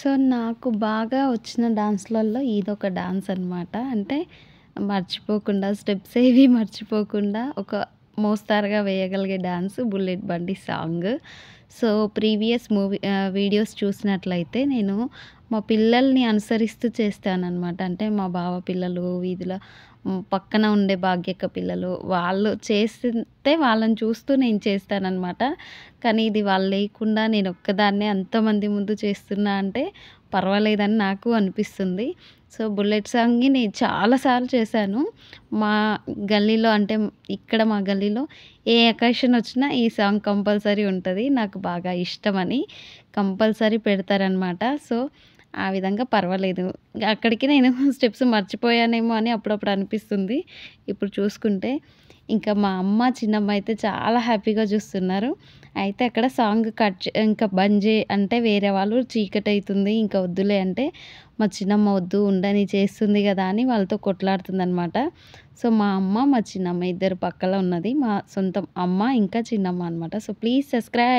So, నాకు బాగా వచ్చిన డాన్స్‌లలో ఇదొక డాన్స్ అనమాట. అంటే మర్చిపోకుండా స్టెప్స్ ఏవి మర్చిపోకుండా ఒక మోస్తారుగా వేయగలిగే డాన్స్ 'బుల్లెట్ బండి' సాంగ్. సో, ప్రీవియస్ వీడియోస్ చూసినట్లయితే నేను మా పిల్లల్ని అనుసరిస్తూ చేస్తాననమాట. అంటే మా బావ పిల్లలు, వీధిలో పక్కన ఉండే భాగ్యక్క పిల్లలు వాళ్ళు చేస్తుంటే వాళ్ళని చూస్తూ నేను చేస్తాననమాట. కానీ ఇది వాళ్ళు లేకుండా నేనొక్కదాన్నే అంతమంది ముందు చేస్తున్నా అంటే పర్వాలేదని నాకు అనిపిస్తుంది. సో, 'బుల్లెట్' సాంగ్‌ని నేను చాలా సార్లు చేశాను. మా గల్లీలో అంటే ఇక్కడ మా గల్లీలో ఏ అకేషన్ వచ్చినా ఈ సాంగ్ కంపల్సరీ ఉంటది. నాకు బాగా ఇష్టమని కంపల్సరీ పెడతారనమాట. సో, ఆ విధంగా పర్వాలేదు. అక్కడికి నేను స్టెప్స్ మర్చిపోయానేమో అని అప్పుడప్పుడు అనిపిస్తుంది. ఇప్పుడు చూసుకుంటే. ఇంకా మా అమ్మ, చిన్నమ్మ అయితే చాలా హ్యాపీగా చూస్తున్నారు. అయితే అక్కడ సాంగ్ ఇంకా బంద్ అంటే వేరే వాళ్ళు చీకటైతుంది ఇంక వద్దులే అంటే, మా చిన్నమ్మ వద్దు ఉండని చేస్తుంది గదా! అని వాళ్ళతో కొట్లాడుతుందనమాట. సో, మా అమ్మ, మా చిన్నమ్మ ఇద్దరు పక్కల ఉన్నది. మా సొంతం అమ్మ ఇంకా చిన్నమ్మ అనమాట. So, please subscribe.